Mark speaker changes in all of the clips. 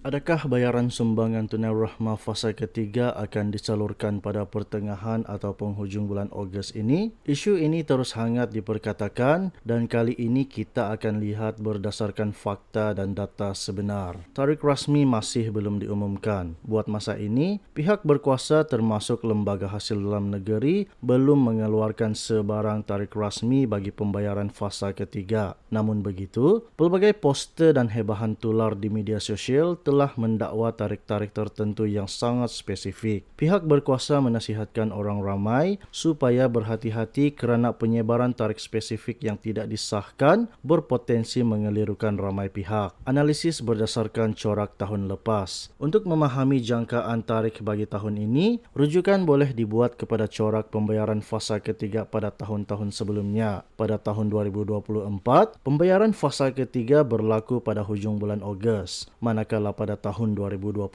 Speaker 1: Adakah bayaran sumbangan tunai rahmah fasa ketiga akan disalurkan pada pertengahan atau penghujung bulan Ogos ini? Isu ini terus hangat diperkatakan dan kali ini kita akan lihat berdasarkan fakta dan data sebenar. Tarikh rasmi masih belum diumumkan. Buat masa ini, pihak berkuasa termasuk lembaga hasil dalam negeri belum mengeluarkan sebarang tarikh rasmi bagi pembayaran fasa ketiga. Namun begitu, pelbagai poster dan hebahan tular di media sosial telah mendakwa tarikh-tarikh tertentu yang sangat spesifik. Pihak berkuasa menasihatkan orang ramai supaya berhati-hati kerana penyebaran tarikh spesifik yang tidak disahkan berpotensi mengelirukan ramai pihak. Analisis berdasarkan corak tahun lepas. Untuk memahami jangkaan tarikh bagi tahun ini, rujukan boleh dibuat kepada corak pembayaran fasa ketiga pada tahun-tahun sebelumnya. Pada tahun 2024, pembayaran fasa ketiga berlaku pada hujung bulan Ogos, manakala pada tahun 2025,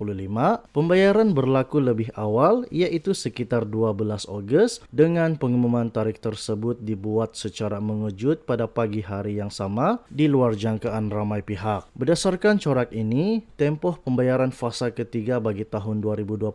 Speaker 1: pembayaran berlaku lebih awal iaitu sekitar 12 Ogos dengan pengumuman tarikh tersebut dibuat secara mengejut pada pagi hari yang sama di luar jangkaan ramai pihak. Berdasarkan corak ini, tempoh pembayaran fasa ketiga bagi tahun 2026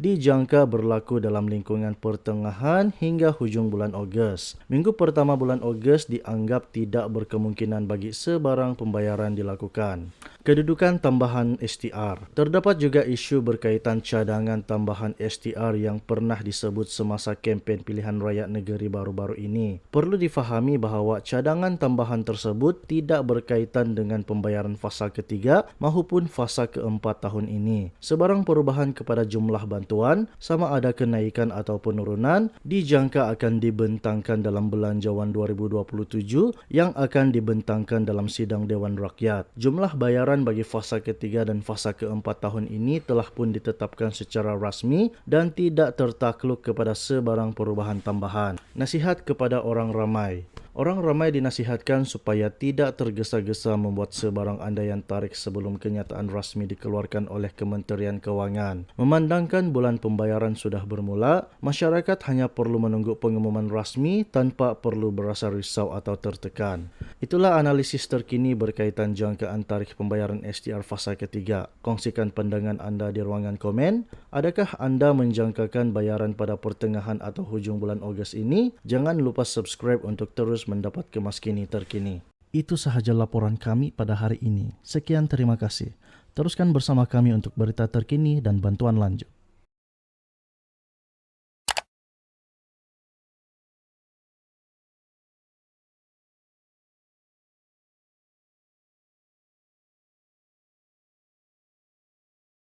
Speaker 1: dijangka berlaku dalam lingkungan pertengahan hingga hujung bulan Ogos. Minggu pertama bulan Ogos dianggap tidak berkemungkinan bagi sebarang pembayaran dilakukan. Kedudukan tambahan STR. Terdapat juga isu berkaitan cadangan tambahan STR yang pernah disebut semasa kempen pilihan raya negeri baru-baru ini. Perlu difahami bahawa cadangan tambahan tersebut tidak berkaitan dengan pembayaran fasa ketiga maupun fasa keempat tahun ini. Sebarang perubahan kepada jumlah bantuan, sama ada kenaikan atau penurunan, dijangka akan dibentangkan dalam Belanjawan 2027 yang akan dibentangkan dalam sidang Dewan Rakyat. Jumlah bayaran bagi fasa ketiga dan fasa keempat tahun ini telah pun ditetapkan secara rasmi dan tidak tertakluk kepada sebarang perubahan tambahan. Nasihat kepada orang ramai. Orang ramai dinasihatkan supaya tidak tergesa-gesa membuat sebarang andaian tarikh sebelum kenyataan rasmi dikeluarkan oleh Kementerian Kewangan. Memandangkan bulan pembayaran sudah bermula, masyarakat hanya perlu menunggu pengumuman rasmi tanpa perlu berasa risau atau tertekan. Itulah analisis terkini berkaitan jangkaan tarikh pembayaran STR fasa ketiga. Kongsikan pandangan anda di ruangan komen. Adakah anda menjangkakan bayaran pada pertengahan atau hujung bulan Ogos ini? Jangan lupa subscribe untuk terus mendapat kemaskini terkini. Itu sahaja laporan kami pada hari ini. Sekian, terima kasih. Teruskan bersama kami untuk berita terkini dan bantuan lanjut.